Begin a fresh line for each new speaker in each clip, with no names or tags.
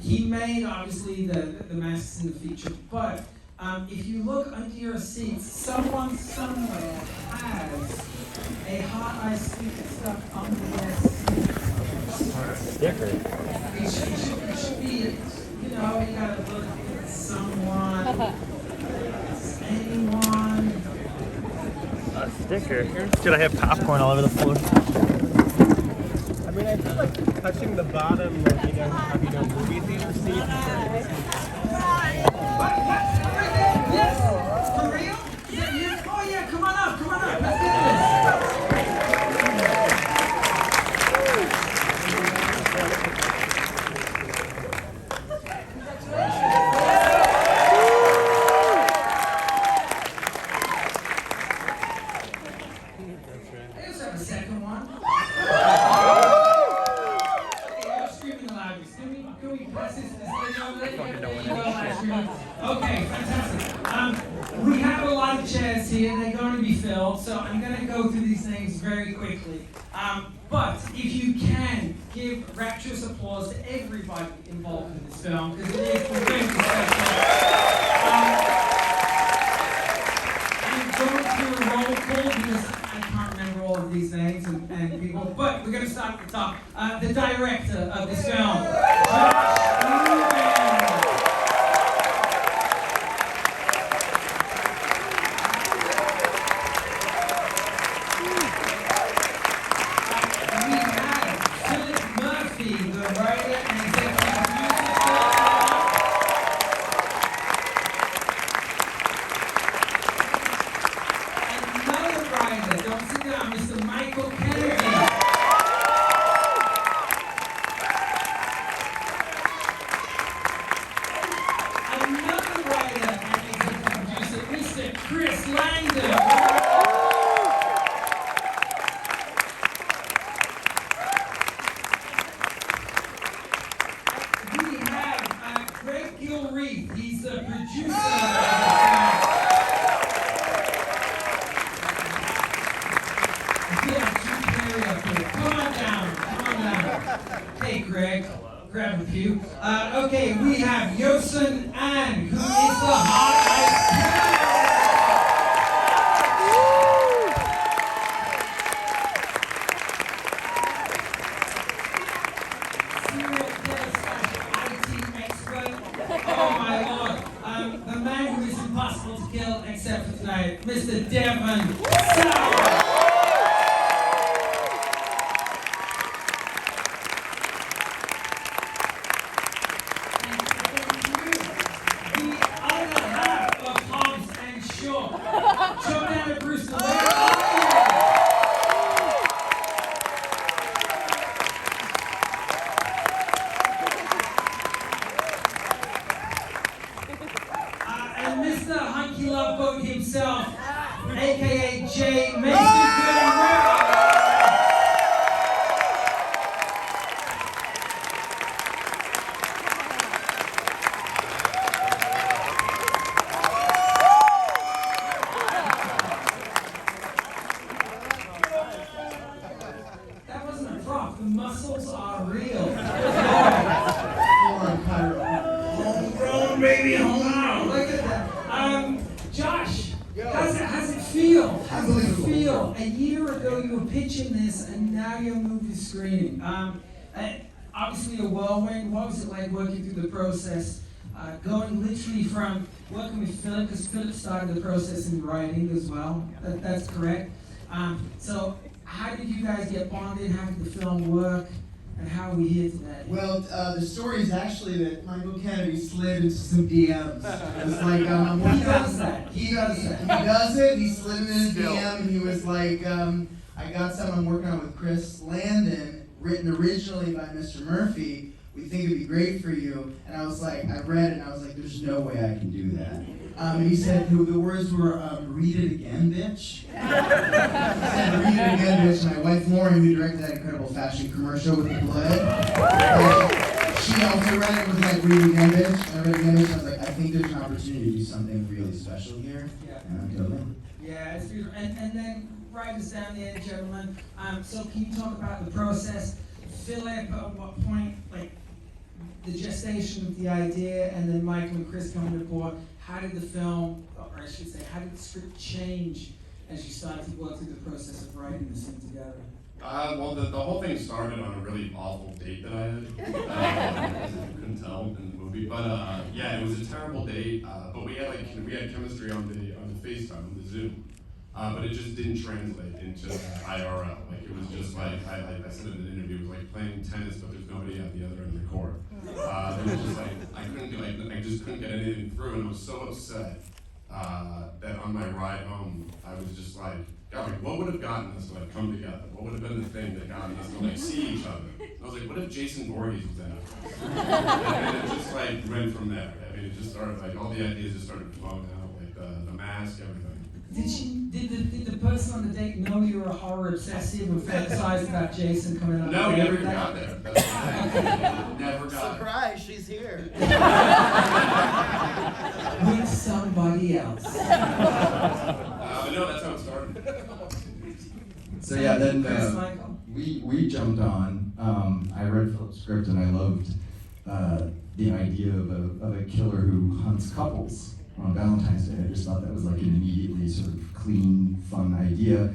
he made, obviously, the masks in the feature, but if you look under your seats, someone somewhere has a hot ice sticker stuck under their seat.
Sticker?
It should be, you know, you gotta look at someone, anyone.
A sticker? Should I have popcorn all over the floor?
I mean, I feel like touching the bottom, like, you know, of, you know, movie theater seats.
Yes! For real? Yeah. Oh yeah, come on up, let's do I just have a second one. Okay, you're screaming the loudest. Can we press this lady over there? Okay, fantastic. We have a lot of chairs here. They're going to be filled, so I'm going to go through these names very quickly. But if you can, give rapturous applause to everybody involved in this film, because it is very special. I'm going through a roll call because I can't remember all of these names and people, but we're going to start at the top. The director of this film, he's the producer. I feel like too carry up here. Come on down. Hey, Greg, grab a few. Okay, we have Yosun An, who is the hot ice impossible to kill except for tonight, Mr. Devon Sauer. The other half of Hobbs and Shaw, John and Bruce, where are you? Mr. Hunky Love Boat himself, aka Jay Mason. That wasn't a prop. The muscles are real. Homegrown, baby, homegrown. Look at that. Josh, how's it feel? How's it feel? A year ago you were pitching this and now your movie's screening. Obviously a whirlwind. What was it like working through the process? Going literally from working with Philip, because Philip started the process in writing as well. That's correct. So how did you guys get bonded? How did the film work? And how are we here today?
Well, the story is actually that Michael Kennedy slid into some DMs. It's like,
he does that.
He does it. He slid into his DM and he was like, I got something I'm working on with Chris Landon, written originally by Mr. Murphy. We think it'd be great for you. And I was like, I read it and I was like, there's no way I can do that. And he said, the words were, read it again, bitch. He said, read it again, bitch. My wife, Lauren, who directed that incredible fashion commercial with the blood, she also read it and was like, read it again, bitch. And I read it again, bitch. I was like, I think there's an opportunity to do something really special here.
Yeah.
And I'm totally.
Yeah, it's beautiful. And then, write us down there, gentlemen. So can you talk about the process? Philip, at what point, like, the gestation of the idea, and then Michael and Chris coming aboard. How did the film, or I should say, how did the script change as you started to go through the process of writing this thing together?
Well, the whole thing started on a really awful date that I had, as if you couldn't tell in the movie. But yeah, it was a terrible date. But we had chemistry on the FaceTime, on the Zoom. But it just didn't translate into IRL. Like it was just like I said in an interview, it was like playing tennis, but there's nobody at the other end of the court. It was just like I just couldn't get anything through, and I was so upset that on my ride home, I was just like, God, like, what would have gotten us to like come together? What would have been the thing that got us to like see each other? I was like, what if Jason Voorhees was in it? And it just like went from there. I mean, it just started like all the ideas just started flowing out, like the mask, everything.
Did the person on the date know you were a horror obsessive and fantasized about Jason coming on?
No, we never got there. Never got there.
Surprise, she's here.
With somebody else.
But no, that's how it started.
So yeah, then
Chris, Michael?
we jumped on. I read Philip's script and I loved the idea of a killer who hunts couples on Valentine's Day. I just thought that was like an immediately sort of clean, fun idea.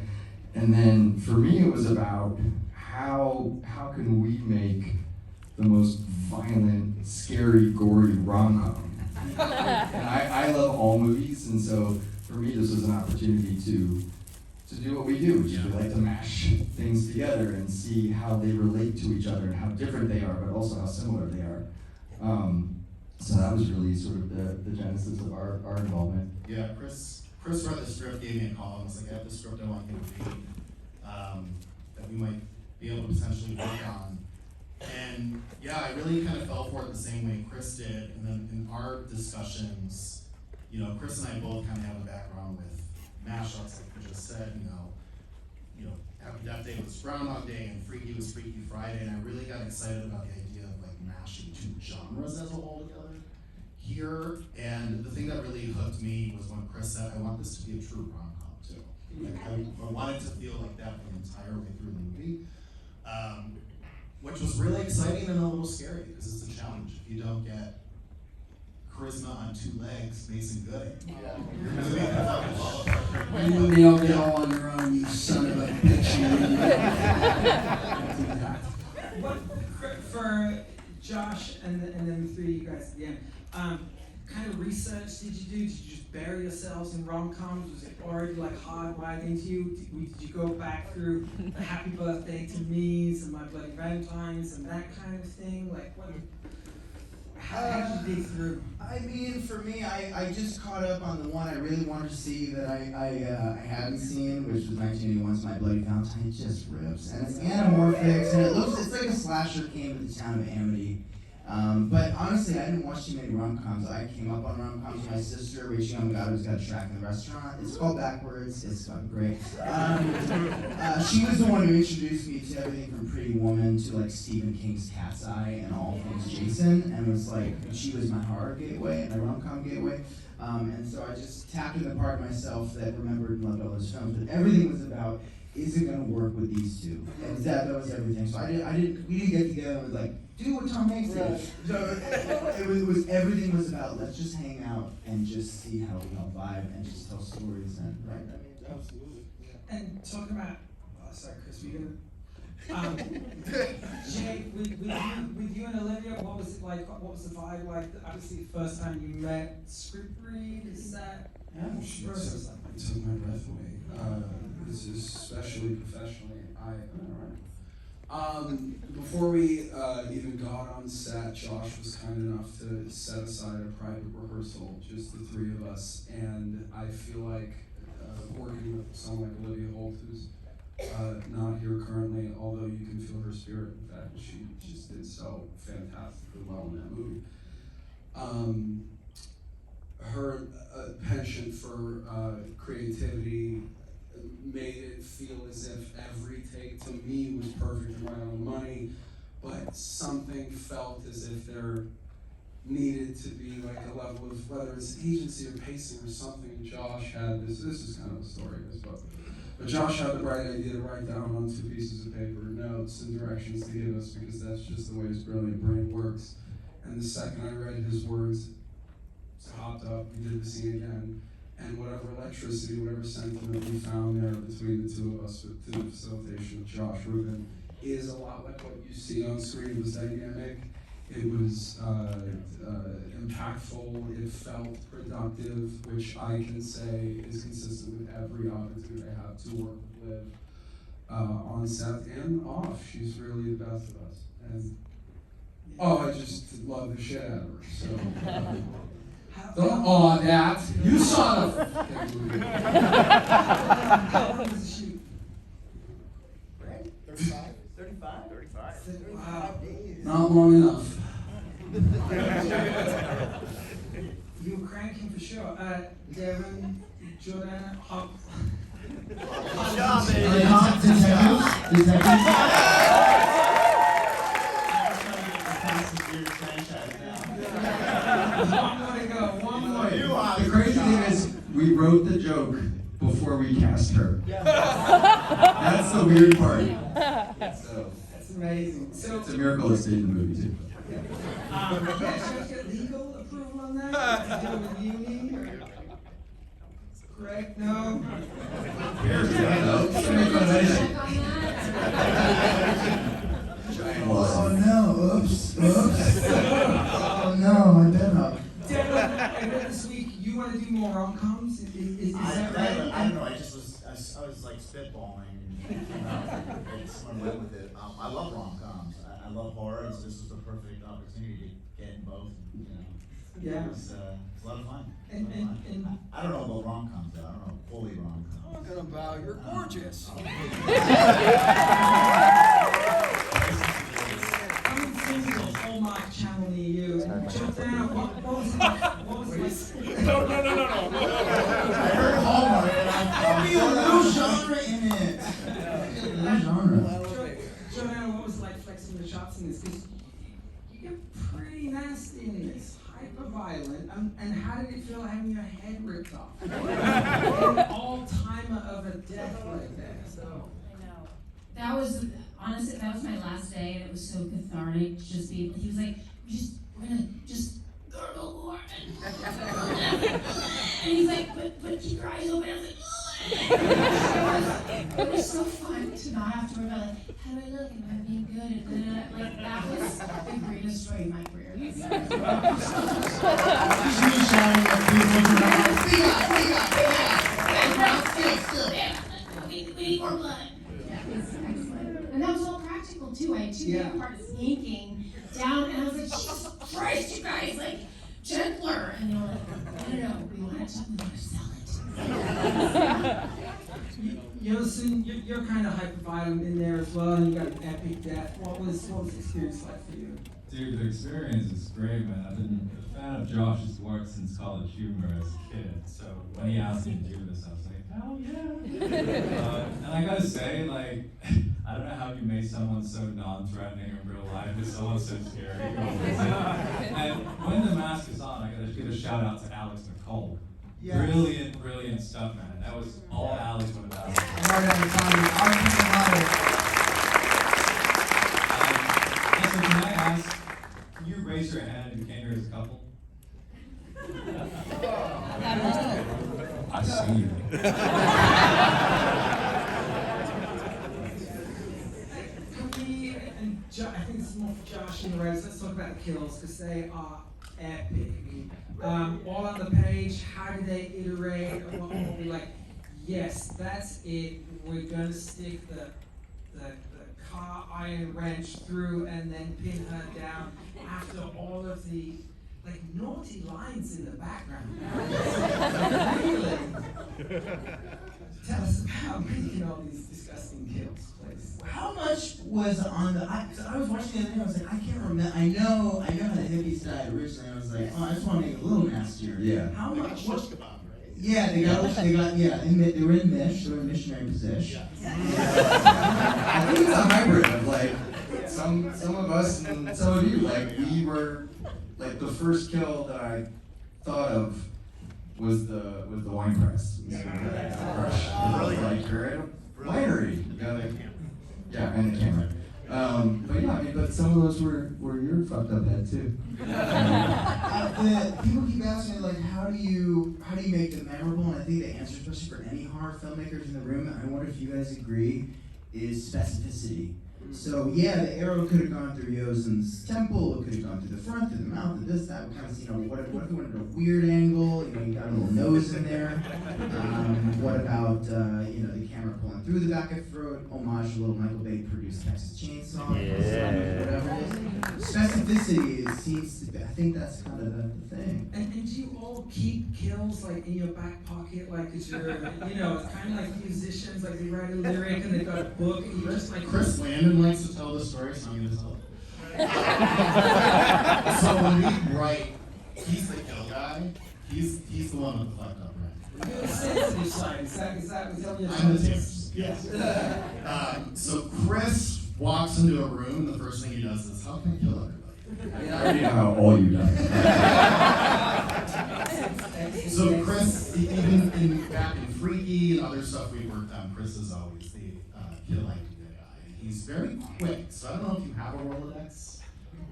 And then for me, it was about how can we make the most violent, scary, gory rom-com. And I love all movies, and so for me, this was an opportunity to do what we do, which is we like to mash things together and see how they relate to each other and how different they are, but also how similar they are. So that was really sort of the genesis of our involvement.
Yeah, Chris read the script, gave me a call, and was like, I have the script I want you to read, that we might be able to potentially work on. And yeah, I really kind of fell for it the same way Chris did, and then in our discussions, Chris and I both kind of have a background with mashups, like we just said, Happy Death Day was Groundhog Day, and Freaky was Freaky Friday, and I really got excited about the idea of like mashing two genres as a whole together here. And the thing that really hooked me was when Chris said, I want this to be a true rom-com too. Like I wanted to feel like that the entire way through the movie, which was really exciting and a little scary because it's a challenge. If you don't get charisma on two legs, Mason Gooding.
When they all get all on their own, you son of a bitch.
What for Josh and then the three of you guys at the end? Kind of research did you do? Did you just bury yourselves in rom-coms? Was it already like hardwired into you? Did you go back through the Happy Birthday to Me's and My Bloody Valentines and that kind of thing? Like what? How did you dig through?
I mean, for me, I just caught up on the one I really wanted to see that I hadn't seen, which was 1981's My Bloody Valentine. It just rips, and it's anamorphics, and it's like a slasher came to the town of Amity. But honestly, I didn't watch too many rom-coms. I came up on rom-coms with my sister, reaching out, God who's got a track in the restaurant. It's called Backwards. It's fucking great. She was the one who introduced me to everything from Pretty Woman to like Stephen King's Cat's Eye and all things Jason, and was like, she was my horror gateway, my rom-com gateway. And so I just tapped in the part of myself that remembered and loved all those films. But everything was about, is it gonna work with these two? And that was everything. So we didn't get together and was like, do what Tom Hanks did. So it was everything was about, let's just hang out and just see how we all vibe and just tell stories and right. I mean,
Absolutely. Yeah.
And talking about, sorry, Chris, were you gonna? Jay, with you and Olivia, what was it like? What was the vibe like? Obviously, the first time you met, script read, is that?
Yeah, she took my breath away. This is especially professionally. Before we even got on set, Josh was kind enough to set aside a private rehearsal, just the three of us, and I feel like working with someone like Olivia Holt, who's not here currently, although you can feel her spirit. In fact, she just did so fantastically well in that movie. Her penchant for creativity made it feel as if every take to me was perfect and right on the money, but something felt as if there needed to be like a level of, whether it's agency or pacing or something. Josh had this is kind of the story of this book, but Josh had the bright idea to write down on 2 pieces of paper notes and directions to give us, because that's just the way his brilliant brain works. and the second I read his words, hopped up, we did the scene again, and whatever electricity, whatever sentiment we found there between the two of us through the facilitation of Josh Rubin is a lot like what you see on screen. It was dynamic, it was impactful, it felt productive, which I can say is consistent with every opportunity I have to work with Liv on set and off. She's really the best of us. And I just love the shit out of her. So don't awe that. You saw the
How long was the shoot?
35
Wow.
days.
not long enough.
You were cranking for sure. Devin, Jordan, Hop. One more to go. One more.
The crazy thing is, we wrote the joke before we cast her. That's the weird part. So,
That's amazing. So,
it's a miracle it stayed in the movie too.
yeah, should I get legal approval on that? To do with uni or? Correct? No?
Oh no, oops. Oh no, I better not.
Devin, I read this week you want to do more rom-coms. Is that right?
I don't know. I was like spitballing, and someone went with it. I love rom-coms. I love horror, and so this was the perfect opportunity to get in both. You know,
Yeah.
it was a lot of fun.
And
I don't know about rom-coms though. I don't know fully rom-coms.
Talking about, you're gorgeous.
coming soon to a Hallmark channel near you. And Jordan, what was it like? What was it like?
No.
I heard Hallmark, and I'm
Be a little genre in it. A little genre.
Jordan, what was it like flexing the chops in this? Because you get pretty nasty in this, hyper violent. And how did it feel having your head ripped off? An all-timer of a death like that. So.
I know. That was, honestly, that was my last day, and it was so cathartic to just be, he was like, we're gonna just gurgle more. And he's like, but keep your eyes open. I was like, it was so fun to not have to worry about, like, how do I look? Am I being good? And like, that was the greatest joy of my career.
She was shouting at people.
We need more blood. Yeah, it was excellent. And that was all practical too. I had two different parts yanking down, and I was like, Jesus Christ, you guys, like, gentler. And they were like, no, we want to sell it.
Yosin, you're kind of hyper violent in there as well, and you got an epic death. What was the experience like for you?
Dude, the experience is great, man. I've been a fan of Josh's work since College Humor as a kid. So when he asked me to do this, I was like, hell yeah. And I gotta say, like, I don't know how you made someone so non-threatening in real life, but someone so scary. And when the mask is on, I gotta give a shout out to Alex Nicole. Yes. Brilliant stuff, man. That was all Alex went about. So can I ask, can you raise your hand if you came here as a couple? I see you.
I think this is more for Josh and the Reds. Let's talk about the kills because they are epic. All on the page, how do they iterate? What will be like, yes, that's it. We're gonna stick the car iron wrench through and then pin her down after all of the like naughty lines in the background. Really? Tell us about making all these disgusting kills, please.
How much was on the? I was watching the other day. I was like, I can't remember. I know how the hippies died originally. I was like, oh, I just want to make it a little nastier.
Yeah.
How much?
What?
Yeah, they were in Mish. They were in missionary position.
I think it's a hybrid of like some of us and some of you. Like we were like the first kill that I thought of was the wine press. Like you're at a winery. You gotta, yeah, and the camera. But yeah, I mean, but some of those were your fucked up head too.
People keep asking me, like, how do you make them memorable? And I think the answer, especially for any horror filmmakers in the room, and I wonder if you guys agree, is specificity. So yeah, the arrow could have gone through Yozen's temple, it could have gone through the front, through the mouth, and this, that. We kind of, what if we wanted a weird angle? You got a little nose in there. What about the camera pulling through the back of the throat? Homage, a little Michael Bay produced Texas Chainsaw. Whatever it is. Specificity seems to be, I think that's kind of the thing.
And do you all keep kills like in your back pocket, like as you're, it's kind of like musicians, like they write a lyric and they've got a book and you just like.
Chris Landon likes to tell the story, so I'm going to tell it. So when we write, he's the kill guy. He's the one with the fucked up brain.
You're the sensitive side. Is that what you're
I'm the taste. Yes. So Chris walks into a room, and the first thing he does is, how can I kill everybody?
I already know how all you done.
So Chris, even back in Freaky and other stuff we worked on, Chris is always the kill idea guy. And he's very quick, so I don't know if you have a Rolodex,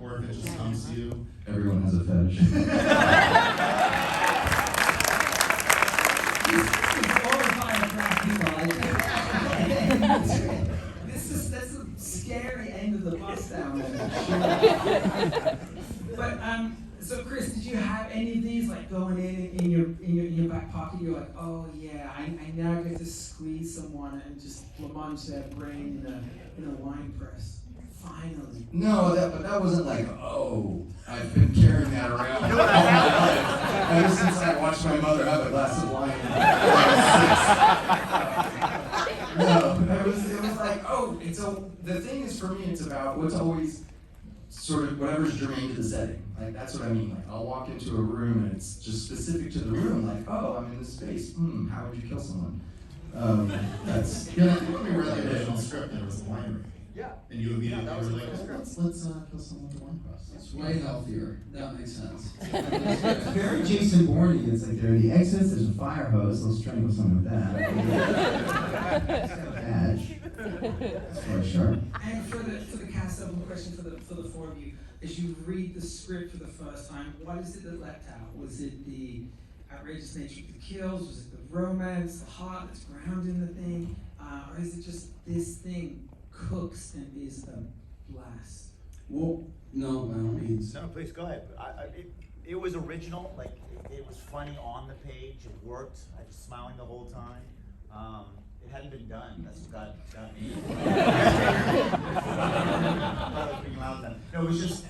or if it just comes to you.
Everyone has a fetish.
That's a scary end of the bus down there. But so Chris, did you have any of these like going in your back pocket? You're like, oh yeah, I now get to squeeze someone and just blancmange their brain in a wine press. Finally.
No, but that wasn't like, oh, I've been carrying that around all my life. Ever since I watched my mother have a glass of wine when I was 6. No, it was like, oh, the thing is for me, it's about what's always sort of whatever's germane to the setting. Like, that's what I mean. Like, I'll walk into a room and it's just specific to the room. Like, oh, I'm in this space. How would you kill someone? That's.
You know, when we read the original script, there was a winery.
Yeah.
And you immediately were like, let's kill someone with a wine press.
It's way healthier. That makes sense.
It's very Jason Bourne-y. It's like there are the exits, there's a fire hose, let's strangle someone with that. It's got a badge. That's very sharp.
And for the cast double question for the four of you, as you read the script for the first time, what is it that leapt out? Was it the outrageous nature of the kills? Was it the romance, the heart that's grounded in the thing? Or is it just this thing cooks and is a blast?
Well, no, by all means.
No, please go ahead. It was original. Like it was funny on the page. It worked. I was smiling the whole time. It hadn't been done. That's what got me. No, it was just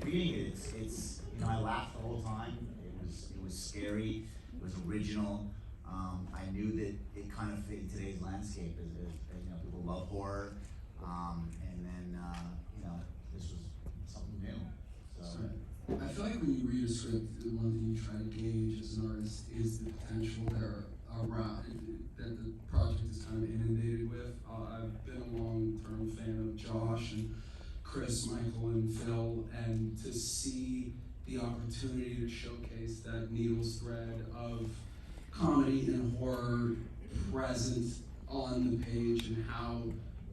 reading it. It's I laughed the whole time. It was scary. It was original. I knew that it kind of fit in today's landscape as people love horror, and then this was something new. So.
I feel like when you read a script, the one thing you try to gauge as an artist is the potential there around that the project is kind of inundated with. I've been a long-term fan of Josh and Chris, Michael, and Phil, and to see the opportunity to showcase that needle's thread of comedy and horror present on the page and how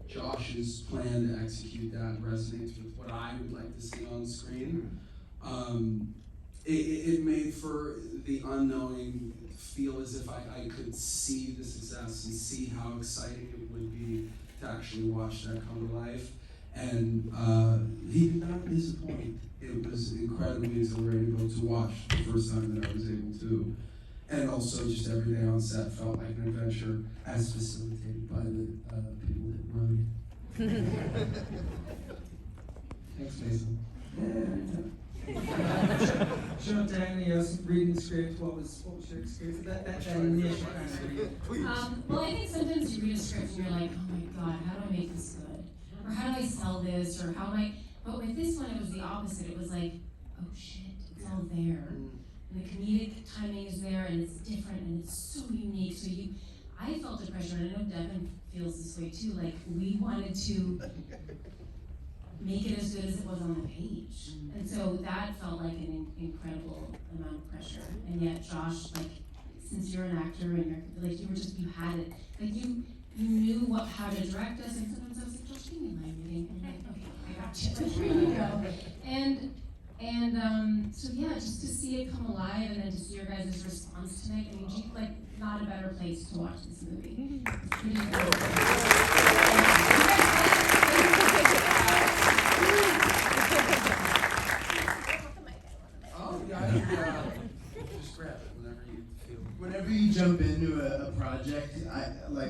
Josh's plan to execute that resonates with what I would like to see on screen. It made for the unknowing feel as if I could see the success and see how exciting it would be to actually watch that come to life. And he did not disappoint. It was incredibly exhilarating to watch the first time that I was able to. And also just every day on set felt like an adventure as facilitated by the people that run it. Thanks, Mason.
Sure, Danny, reading the script, what was your experience? That initial kind of reading.
Well, I think sometimes you read a script and you're like, oh my god, how do I make this good? Or how do I sell this? Or how am I? But with this one, it was the opposite. It was like, oh shit, it's all there. And the comedic timing is there, and it's different, and it's so unique. So I felt the pressure, and I know Devin feels this way too. Like we wanted to make it as good as it was on the page, and so that felt like an incredible amount of pressure. And yet, Josh, like since you're an actor and you had it, like knew how to direct us, and sometimes I was like, Josh, give me a line reading, and I'm like, okay, I got you, like, here you go. So yeah, just to see it come alive, and then to see your guys' response tonight, I mean, like, not a better place to watch this movie. It's pretty good.
Oh, yeah, just grab it whenever you feel.
Whenever you jump into a project,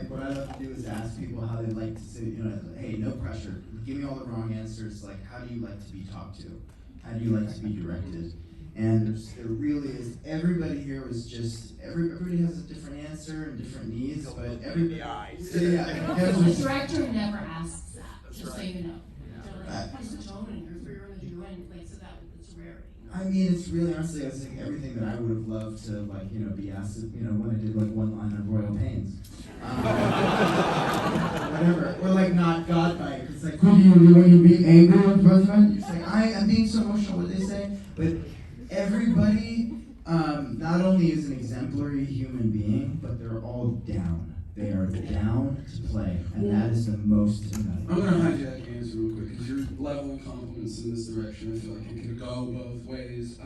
what I love to do is ask people how they like to say, hey, no pressure. Give me all the wrong answers. Like, how do you like to be talked to? How do you like to be directed? And there really is. Everybody here was just everybody has a different answer and different needs, but everybody. Yeah,
The director never asks that, just so you know. They're like, what's the tone and here's what you're gonna do, and like, so that it's rarity.
I mean, it's really honestly, I was like everything that I would have loved to be asked, when I did like one line on Royal Pains, whatever, or like not Godbite. It's like, when you be angry with the president, it's like I'm being so emotional. What they say, but everybody not only is an exemplary human being, but they're all down. They are down to play, and that is the most.
I'm gonna hijack your answer real quick because you're leveling compliments in this direction. I feel like it could go both ways.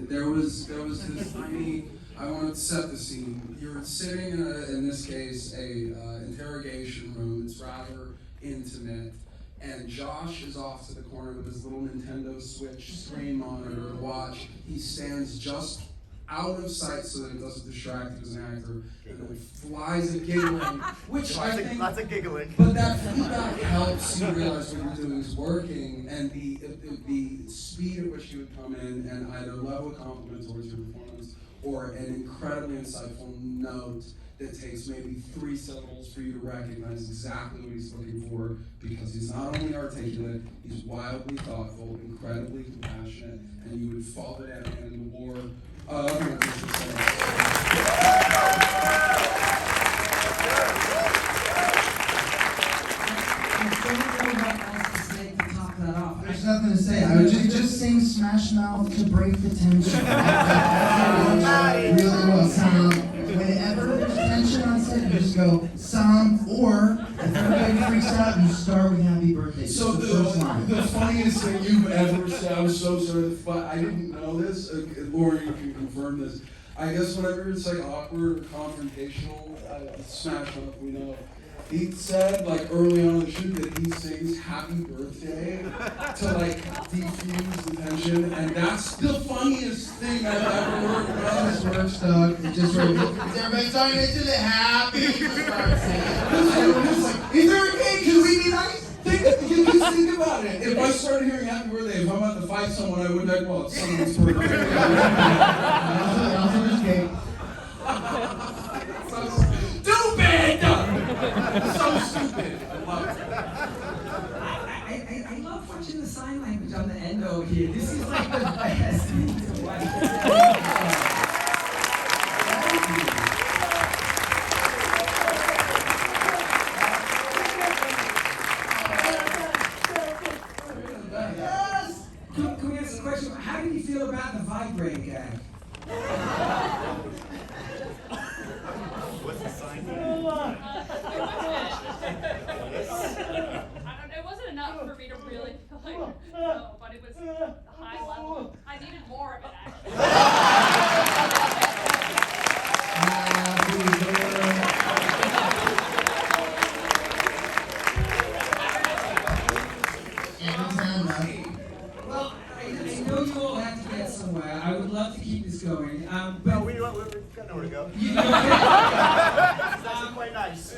There was this tiny. I want to set the scene. You're sitting in this case, a interrogation room. It's rather intimate, and Josh is off to the corner with his little Nintendo Switch screen monitor to watch. He stands just out of sight so that it doesn't distract him as an actor, and then flies a giggling, which I think
lots of giggling.
But that feedback helps you realize what you're doing is working, and the speed at which you would come in and either level a compliment towards your performance or an incredibly insightful note that takes maybe 3 syllables for you to recognize exactly what he's looking for, because he's not only articulate, he's wildly thoughtful, incredibly compassionate, and you would fall down in the war.
I don't know what else to say to top that off.
There's nothing to say. I would just sing Smash Mouth to break the tension. Really well. Whenever there's tension on set, you just go Sam, or if everybody freaks out, you start with Happy Birthday.
So the funniest thing you've ever said, I'm so sorry, but I didn't know this. Lauren, you can confirm this. I guess whenever it's like awkward or confrontational, Smash Mouth, we know. He said early on in the shoot that he sings Happy Birthday to defuse the tension, and that's the funniest thing I've ever heard.
This works, Doug. It just works. Is everybody talking into the happy? Is there a cake? Can we be nice?
Think about it. If I started hearing Happy Birthday, if I'm about to fight someone, I wouldn't well, it's someone's birthday.
Also, there's cake.
So stupid! So stupid. I love it.
I love watching the sign language on the end over here. This is like the best thing to watch. Can we ask a question? How do you feel about the vibrating gag?
What's the sign?
It wasn't enough for me to really feel like no, but it was the high level. I needed more of it actually.
Well, I know you all have to get somewhere. I would love to keep this going. But
we've got nowhere to go.
That's
quite nice.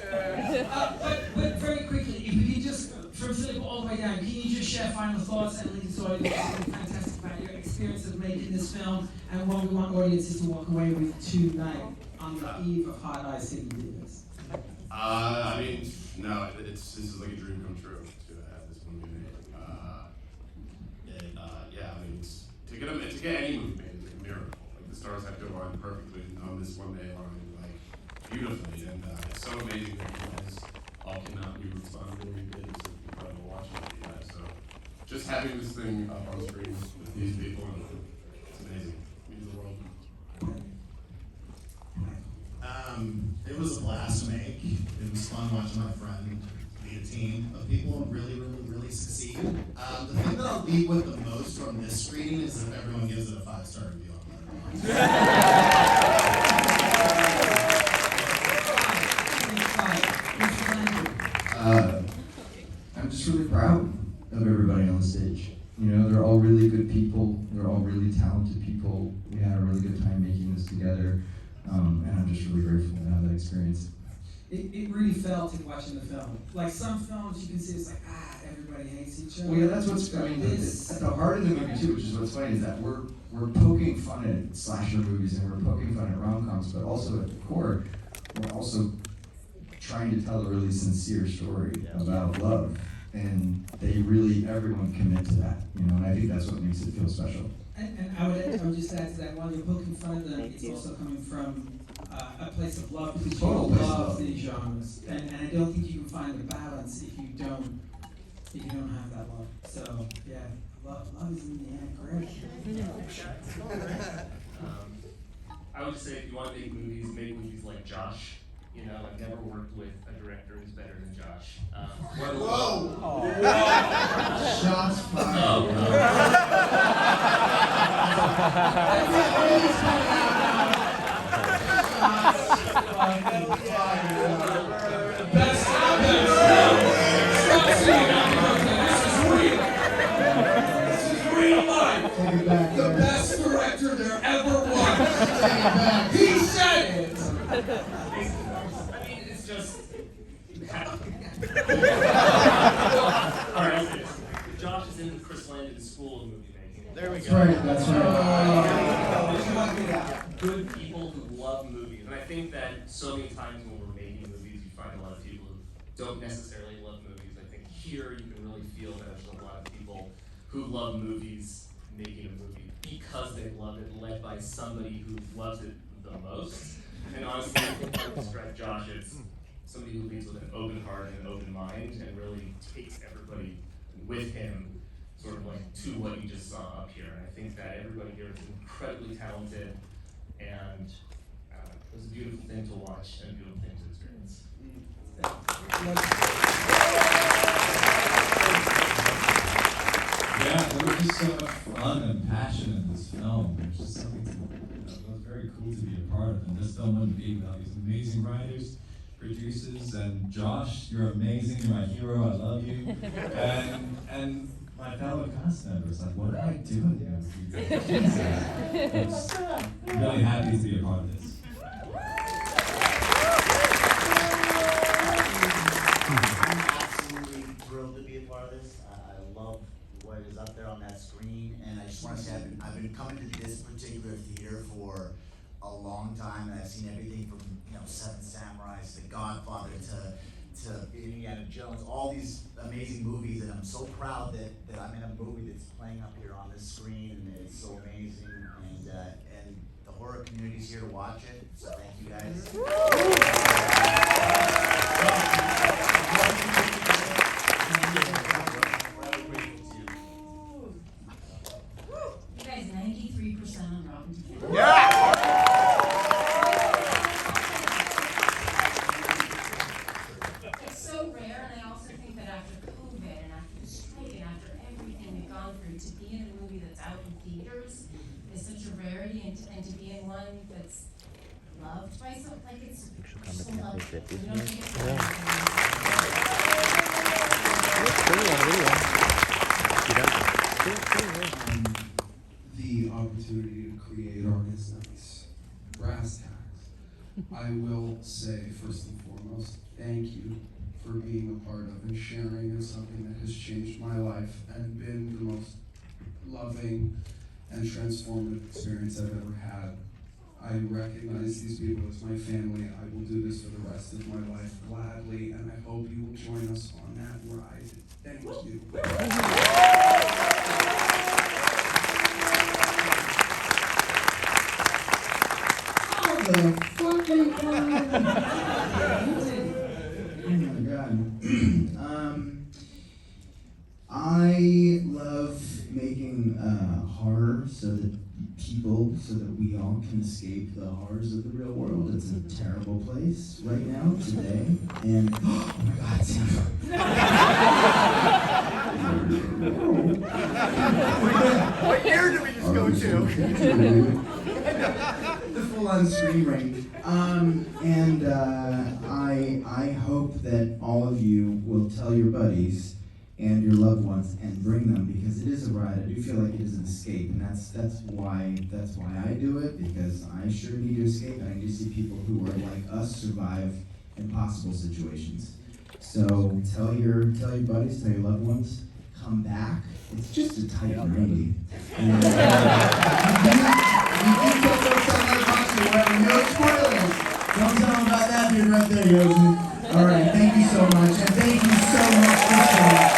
But very quickly, if we could just, from Philip all the way down, can you just share final thoughts and lead us audience fantastic about your experience of making this film and what we want audiences to walk away with tonight on the eve of Hot Eye City Divas?
I mean, no, this is like a dream come true to have this movie made. Yeah, I mean, to get any movie made is like a miracle. Like the stars have to align perfectly on this one day line, beautifully, and it's so amazing that you guys all came out and you responded the way you did. It's incredible watching it, you guys. So just having this thing up on screen with these people, it's amazing. It means the world.
It was a blast to make. It was fun fun watching my friend lead a team of people and really succeed. The thing that I'll leave with the most from this screening is if everyone gives it a 5-star review on
I'm just really proud of everybody on the stage. You know, they're all really good people. They're all really talented people. We had a really good time making this together, and I'm just really grateful to have that experience.
It really felt in watching the film. Like some films, you can see it's like, everybody hates each other.
Well, yeah, that's what's, I mean, it's at the heart of the movie too, which is what's funny, is that we're poking fun at slasher movies and we're poking fun at rom-coms, but also at the core, we're also trying to tell a really sincere story about love. And they really, everyone commit to that, you know, and I think that's what makes it feel special.
And I would just add to that, while you're poking fun at them, it's also coming from a place of love, because you love these genres. And I don't think you can find the balance if you don't have that love. So yeah, love is in the end great.
I would just say if you want to make movies like Josh. You know, I've never worked with a director who's better than Josh.
Whoa! Shots fired.
Oh, no.
This is real life. The best director there ever was. He said it.
I mean, it's just. Alright, I'll say this. Josh is in Chris Landon's school of movie making.
There we
That's
go.
right, that's right.
Good people who love movies. And I think that so many times when we're making movies, you find a lot of people who don't necessarily love movies. I think here you can really feel that there's a lot of people who love movies making a movie because they love it, led by somebody who loves it the most. And honestly, I think I would describe Josh as somebody who leads with an open heart and an open mind and really takes everybody with him sort of like to what you just saw up here. And I think that everybody here is incredibly talented, and it was a beautiful thing to watch and a beautiful thing to experience.
Yeah, there was just so much fun and passion in this film. It was just something that was very cool to be a part of. And this film wouldn't be without these amazing writers, producers, and Josh, you're amazing. You're my hero. I love you. And my fellow cast members, like, what am I doing here? Jesus. I'm really happy to be a part of this.
I'm absolutely thrilled to be a part of this. I love what is up there on that screen, and I just want to say I've been coming to this particular theater for a long time, and I've seen everything from Seven Samurais to Godfather to Indiana Jones, all these amazing movies, and I'm so proud that I'm in a movie that's playing up here on this screen, and it's so amazing, and the horror community's here to watch it, so thank you guys.
You guys, 93% on Rotten Tomatoes.
Yeah!
It's so rare, and I also think that after COVID and after the strike and after everything we've gone through, to be in a movie that's out in theaters is such a rarity, and to be in one that's loved by some, like it's so loved. You don't think it's
The opportunity to create art is nice. Brass tacks. I will say, first and foremost, thank you for being a part of and sharing in something that has changed my life and been the most loving and transformative experience I've ever had. I recognize these people as my family. I will do this for the rest of my life gladly, and I hope you will join us on that ride. Thank you.
The fucking oh my god. I love making horror so that
people so that we all can escape the horrors of the real world. It's a terrible place right now, today, and oh my God, Sandra.
What year did we just go to?
The full-on screaming. I hope that all of you will tell your buddies and your loved ones and bring them, because it is a ride. I do feel like it is an escape, and that's why I do it, because I sure need to escape, and I do see people who are like us survive impossible situations. So tell your buddies, tell your loved ones, come back. It's just a tight 90. And you can tell folks on that box or whatever. No spoilers. Don't tell them about that dude right there, Yogi. All right, thank you so much, and thank you so much for sharing.